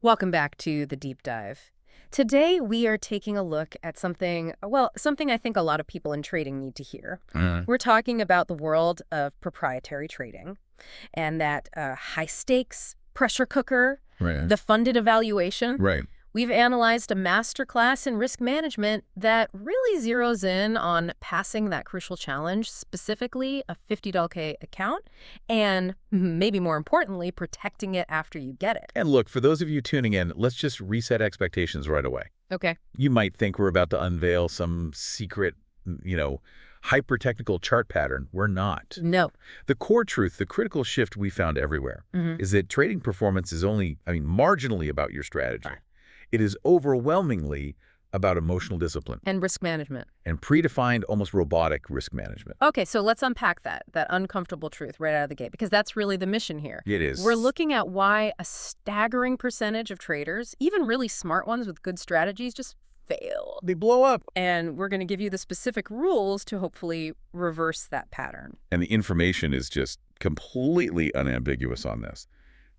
Welcome back to the deep dive. Today we are taking a look at something I think a lot of people in trading need to hear. We're talking about the world of proprietary trading and that high stakes pressure cooker, Right. the funded evaluation. Right. We've analyzed a masterclass in risk management that really zeroes in on passing that crucial challenge, specifically a $50K account, and maybe more importantly, protecting it after you get it. And look, for those of you tuning in, let's just reset expectations right away. Okay. You might think we're about to unveil some secret, hyper-technical chart pattern. We're not. No. The core truth, the critical shift we found everywhere, is that trading performance is only, marginally about your strategy. Right. It is overwhelmingly about emotional discipline And risk management. and predefined, almost robotic risk management. Okay, so let's unpack that uncomfortable truth right out of the gate, because that's really the mission here. It is. We're looking at why a staggering percentage of traders, even really smart ones with good strategies, just fail. They blow up. And we're going to give you the specific rules to hopefully reverse that pattern. And the information is just completely unambiguous on this.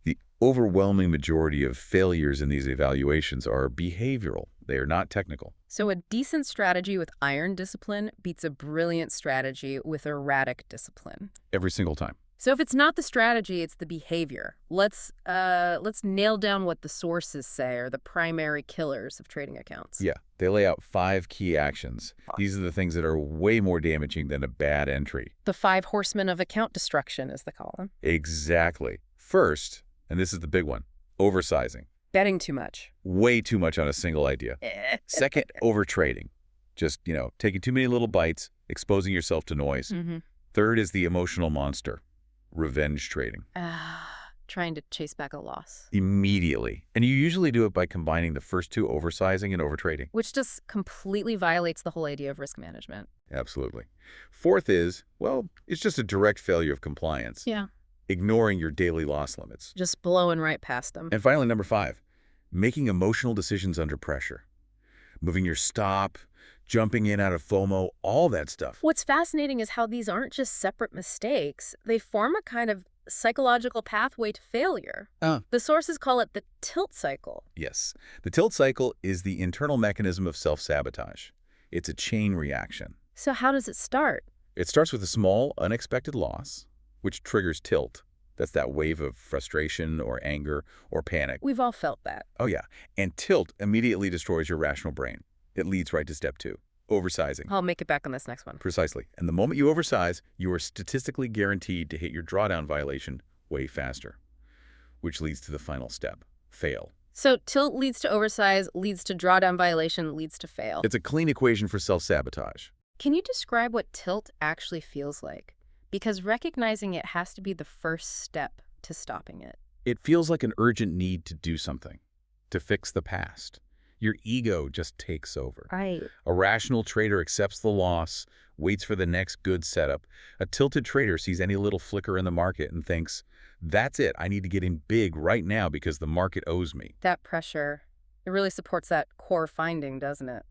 The overwhelming majority of failures in these evaluations are behavioral. They are not technical. So a decent strategy with iron discipline beats a brilliant strategy with erratic discipline. Every single time. So if it's not the strategy, it's the behavior. Let's nail down what the sources say are the primary killers of trading accounts. Yeah, they lay out 5 key actions. These are the things that are way more damaging than a bad entry. The 5 horsemen of account destruction, as they call them. Exactly. First, and this is the big one, oversizing. Betting too much. Way too much on a single idea. Second, overtrading. Just, taking too many little bites, exposing yourself to noise. Third is the emotional monster, revenge trading. Trying to chase back a loss. Immediately. And you usually do it by combining the first two, oversizing and overtrading. Which just completely violates the whole idea of risk management. Absolutely. Fourth is, it's just a direct failure of compliance. Yeah. Ignoring your daily loss limits. Just blowing right past them. And finally, number 5, making emotional decisions under pressure. Moving your stop, jumping in out of FOMO, all that stuff. What's fascinating is how these aren't just separate mistakes. They form a kind of psychological pathway to failure. The sources call it the tilt cycle. Yes. The tilt cycle is the internal mechanism of self-sabotage. It's a chain reaction. So how does it start? It starts with a small, unexpected loss, which triggers tilt. That's that wave of frustration or anger or panic. We've all felt that. Oh, yeah. And tilt immediately destroys your rational brain. It leads right to step 2, oversizing. I'll make it back on this next one. Precisely. And the moment you oversize, you are statistically guaranteed to hit your drawdown violation way faster, which leads to the final step, fail. So tilt leads to oversize, leads to drawdown violation, leads to fail. It's a clean equation for self-sabotage. Can you describe what tilt actually feels like? Because recognizing it has to be the first step to stopping it. It feels like an urgent need to do something, to fix the past. Your ego just takes over. Right. A rational trader accepts the loss, waits for the next good setup. A tilted trader sees any little flicker in the market and thinks, that's it, I need to get in big right now because the market owes me. That pressure, it really supports that core finding, doesn't it?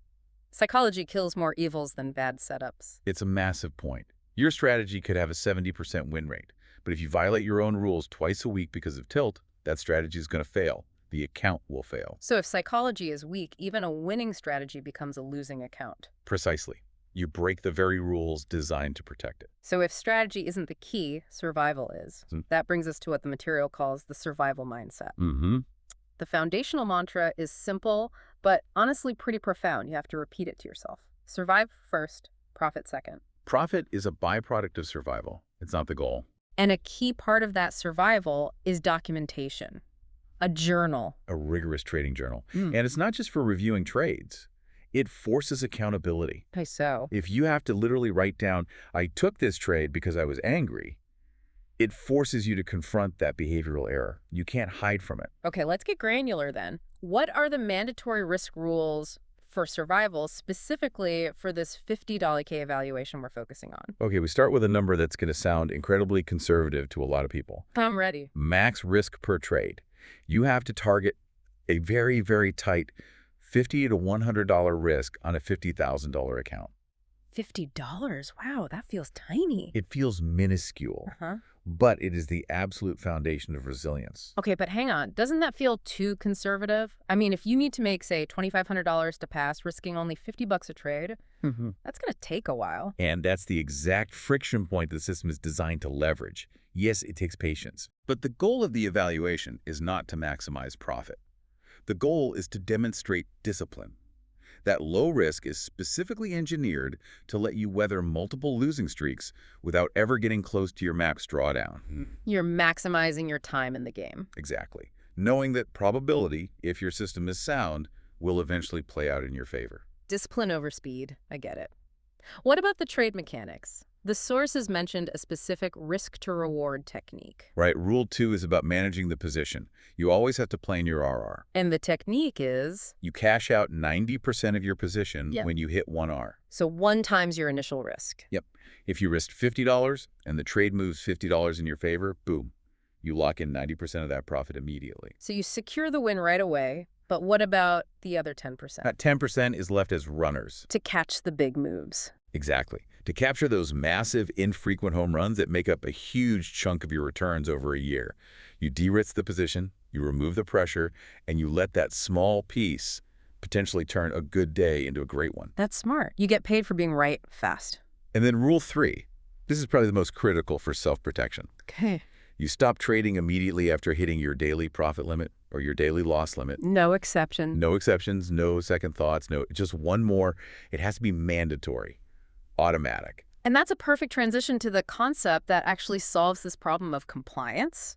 Psychology kills more evils than bad setups. It's a massive point. Your strategy could have a 70% win rate, but if you violate your own rules twice a week because of tilt, that strategy is going to fail. The account will fail. So if psychology is weak, even a winning strategy becomes a losing account. Precisely. You break the very rules designed to protect it. So if strategy isn't the key, survival is. That brings us to what the material calls the survival mindset. The foundational mantra is simple, but honestly pretty profound. You have to repeat it to yourself. Survive first, profit second. Profit is a byproduct of survival. It's not the goal. And a key part of that survival is documentation. A journal. A rigorous trading journal. And it's not just for reviewing trades. It forces accountability. Okay, so? If you have to literally write down, I took this trade because I was angry, it forces you to confront that behavioral error. You can't hide from it. Okay, let's get granular then. What are the mandatory risk rules for survival, specifically for this $50K evaluation we're focusing on? Okay, we start with a number that's going to sound incredibly conservative to a lot of people. I'm ready. Max risk per trade. You have to target a very, very tight $50 to $100 risk on a $50,000 account. $50? Wow, that feels tiny. It feels minuscule. but it is the absolute foundation of resilience. Okay, but hang on. Doesn't that feel too conservative? I mean, if you need to make, say, $2,500 to pass, risking only $50 a trade, that's going to take a while. And that's the exact friction point the system is designed to leverage. Yes, it takes patience. But the goal of the evaluation is not to maximize profit. The goal is to demonstrate discipline. That low risk is specifically engineered to let you weather multiple losing streaks without ever getting close to your max drawdown. You're maximizing your time in the game. Exactly. Knowing that probability, if your system is sound, will eventually play out in your favor. Discipline over speed. I get it. What about the trade mechanics? The source has mentioned a specific risk-to-reward technique. Right. Rule 2 is about managing the position. You always have to plan your RR. And the technique is? You cash out 90% of your position Yep. when you hit 1R. So 1 times your initial risk. Yep. If you risked $50 and the trade moves $50 in your favor, boom, you lock in 90% of that profit immediately. So you secure the win right away, but what about the other 10%? That 10% is left as runners. To catch the big moves. Exactly. To capture those massive, infrequent home runs that make up a huge chunk of your returns over a year. You de-risk the position, you remove the pressure, and you let that small piece potentially turn a good day into a great one. That's smart. You get paid for being right fast. And then rule 3. This is probably the most critical for self-protection. Okay. You stop trading immediately after hitting your daily profit limit or your daily loss limit. No exception. No exceptions, no second thoughts, no, just one more. It has to be mandatory, automatic. And that's a perfect transition to the concept that actually solves this problem of compliance.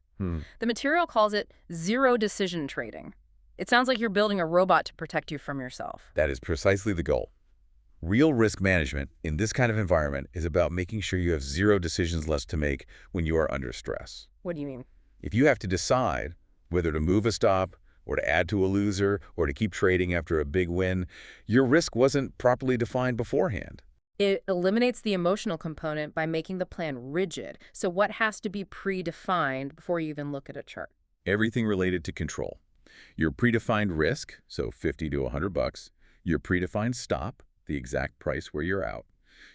The material calls it zero decision trading. It sounds like you're building a robot to protect you from yourself. That is precisely the goal. Real risk management in this kind of environment is about making sure you have zero decisions left to make when you are under stress. What do you mean? If you have to decide whether to move a stop or to add to a loser or to keep trading after a big win, your risk wasn't properly defined beforehand. It eliminates the emotional component by making the plan rigid. So what has to be predefined before you even look at a chart? Everything related to control. Your predefined risk, so 50 to $100, your predefined stop, the exact price where you're out,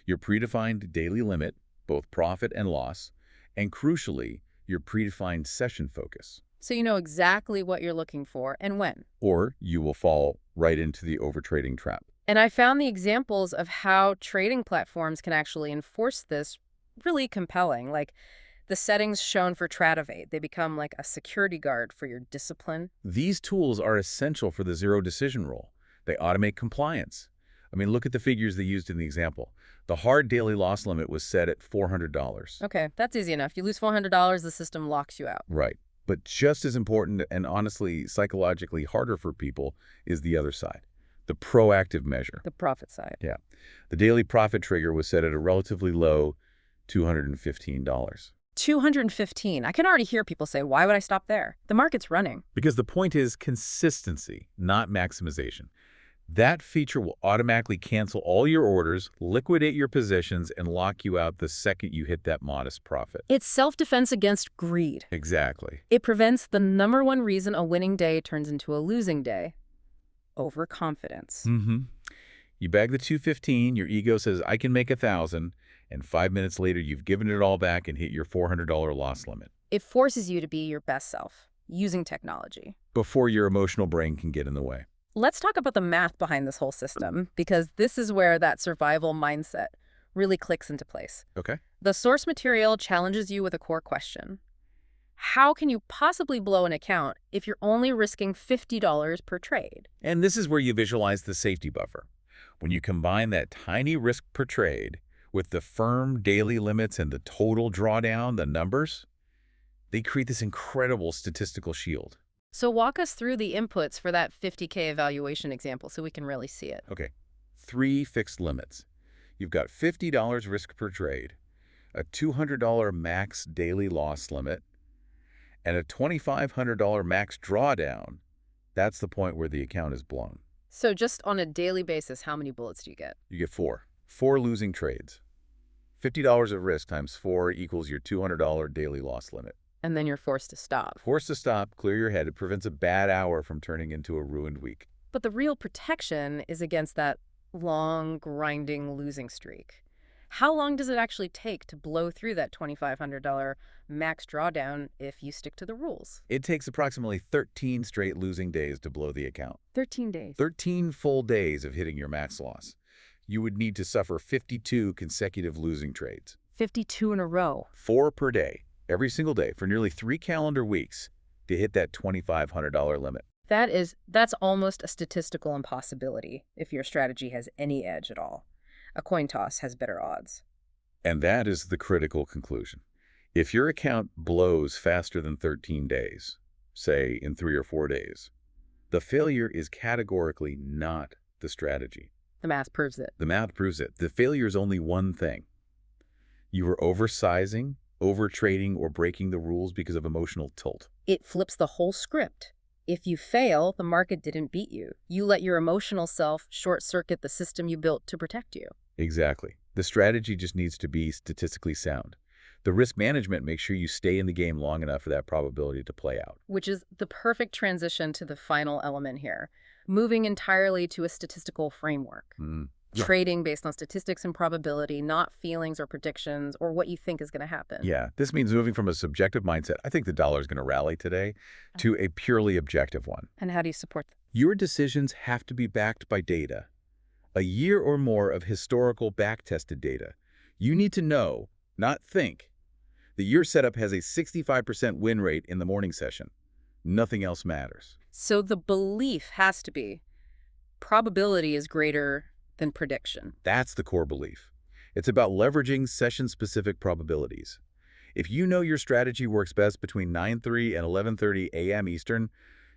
your predefined daily limit, both profit and loss, and crucially, your predefined session focus. So you know exactly what you're looking for and when. Or you will fall right into the overtrading trap. And I found the examples of how trading platforms can actually enforce this really compelling. Like the settings shown for Tradivate, they become like a security guard for your discipline. These tools are essential for the zero decision rule. They automate compliance. I mean, look at the figures they used in the example. The hard daily loss limit was set at $400. Okay, that's easy enough. You lose $400, the system locks you out. Right. But just as important and honestly psychologically harder for people is the other side, the proactive measure. The profit side. Yeah. The daily profit trigger was set at a relatively low $215. 215. I can already hear people say, why would I stop there? The market's running. Because the point is consistency, not maximization. That feature will automatically cancel all your orders, liquidate your positions, and lock you out the second you hit that modest profit. It's self-defense against greed. Exactly. It prevents the #1 reason a winning day turns into a losing day. Overconfidence. You bag the 215, your ego says, I can make 1,000, and 5 minutes later, you've given it all back and hit your $400 loss limit. It forces you to be your best self, using technology. Before your emotional brain can get in the way. Let's talk about the math behind this whole system, because this is where that survival mindset really clicks into place. Okay. The source material challenges you with a core question. How can you possibly blow an account if you're only risking $50 per trade? And this is where you visualize the safety buffer. When you combine that tiny risk per trade with the firm daily limits and the total drawdown, the numbers, they create this incredible statistical shield. So walk us through the inputs for that 50K evaluation example so we can really see it. Okay, 3 fixed limits. You've got $50 risk per trade, a $200 max daily loss limit, and a $2,500 max drawdown. That's the point where the account is blown. So just on a daily basis, how many bullets do you get? You get 4. 4 losing trades. $50 of risk times 4 equals your $200 daily loss limit. And then you're forced to stop. Forced to stop, clear your head. It prevents a bad hour from turning into a ruined week. But the real protection is against that long, grinding losing streak. How long does it actually take to blow through that $2,500 max drawdown if you stick to the rules? It takes approximately 13 straight losing days to blow the account. 13 days. 13 full days of hitting your max loss. You would need to suffer 52 consecutive losing trades. 52 in a row. 4 per day, every single day, for nearly 3 calendar weeks to hit that $2,500 limit. That's almost a statistical impossibility if your strategy has any edge at all. A coin toss has better odds. And that is the critical conclusion. If your account blows faster than 13 days, say in 3 or 4 days, the failure is categorically not the strategy. The math proves it. The math proves it. The failure is only one thing. You were oversizing, overtrading, or breaking the rules because of emotional tilt. It flips the whole script. If you fail, the market didn't beat you. You let your emotional self short-circuit the system you built to protect you. Exactly. The strategy just needs to be statistically sound. The risk management makes sure you stay in the game long enough for that probability to play out. Which is the perfect transition to the final element here, moving entirely to a statistical framework. Yeah. Trading based on statistics and probability, not feelings or predictions or what you think is going to happen. Yeah, this means moving from a subjective mindset, I think the dollar is going to rally today, to a purely objective one. And how do you support that? Your decisions have to be backed by data. A year or more of historical back-tested data. You need to know, not think, that your setup has a 65% win rate in the morning session. Nothing else matters. So the belief has to be probability is greater than prediction. That's the core belief. It's about leveraging session-specific probabilities. If you know your strategy works best between 9:30 and 11:30 a.m. Eastern,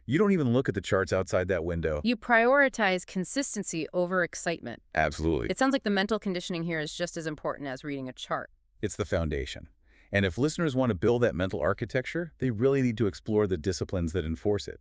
you don't even look at the charts outside that window. You prioritize consistency over excitement. Absolutely. It sounds like the mental conditioning here is just as important as reading a chart. It's the foundation. And if listeners want to build that mental architecture, they really need to explore the disciplines that enforce it.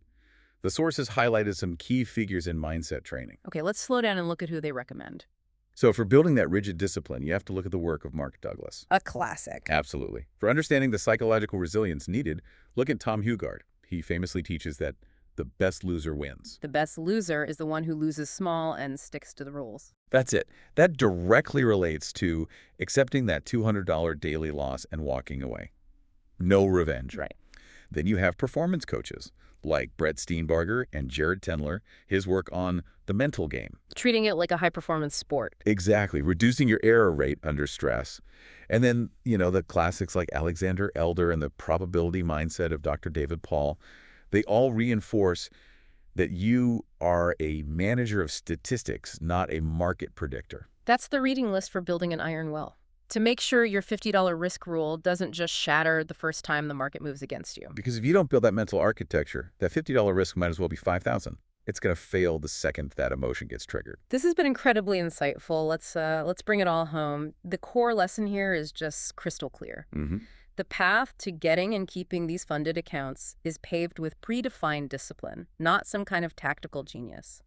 The sources highlighted some key figures in mindset training. Okay, let's slow down and look at who they recommend. So for building that rigid discipline, you have to look at the work of Mark Douglas. A classic. Absolutely. For understanding the psychological resilience needed, look at Tom Hugard. He famously teaches that the best loser wins. The best loser is the one who loses small and sticks to the rules. That's it. That directly relates to accepting that $200 daily loss and walking away. No revenge. Right. Then you have performance coaches like Brett Steenbarger and Jared Tendler, his work on the mental game. Treating it like a high-performance sport. Exactly. Reducing your error rate under stress. And then, the classics like Alexander Elder and the probability mindset of Dr. David Paul, they all reinforce that you are a manager of statistics, not a market predictor. That's the reading list for building an iron will. To make sure your $50 risk rule doesn't just shatter the first time the market moves against you. Because if you don't build that mental architecture, that $50 risk might as well be $5,000. It's going to fail the second that emotion gets triggered. This has been incredibly insightful. Let's bring it all home. The core lesson here is just crystal clear. The path to getting and keeping these funded accounts is paved with predefined discipline, not some kind of tactical genius.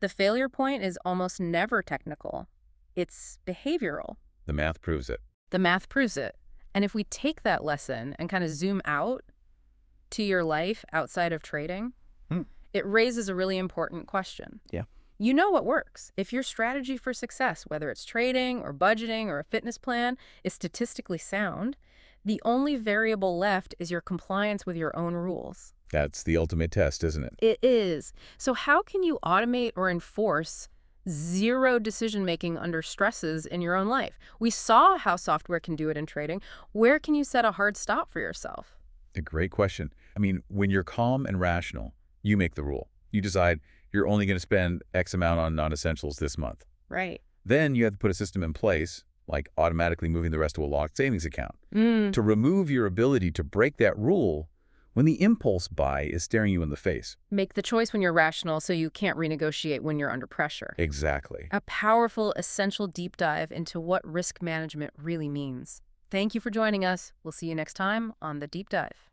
The failure point is almost never technical. It's behavioral. The math proves it. The math proves it. And if we take that lesson and kind of zoom out to your life outside of trading, it raises a really important question. Yeah. You know what works. If your strategy for success, whether it's trading or budgeting or a fitness plan, is statistically sound, the only variable left is your compliance with your own rules. That's the ultimate test, isn't it? It is. So how can you automate or enforce zero decision-making under stresses in your own life? We saw how software can do it in trading. Where can you set a hard stop for yourself? A great question. I mean, when you're calm and rational, you make the rule. You decide you're only going to spend X amount on non-essentials this month. Right. Then you have to put a system in place, like automatically moving the rest to a locked savings account, to remove your ability to break that rule when the impulse buy is staring you in the face. Make the choice when you're rational so you can't renegotiate when you're under pressure. Exactly. A powerful, essential deep dive into what risk management really means. Thank you for joining us. We'll see you next time on The Deep Dive.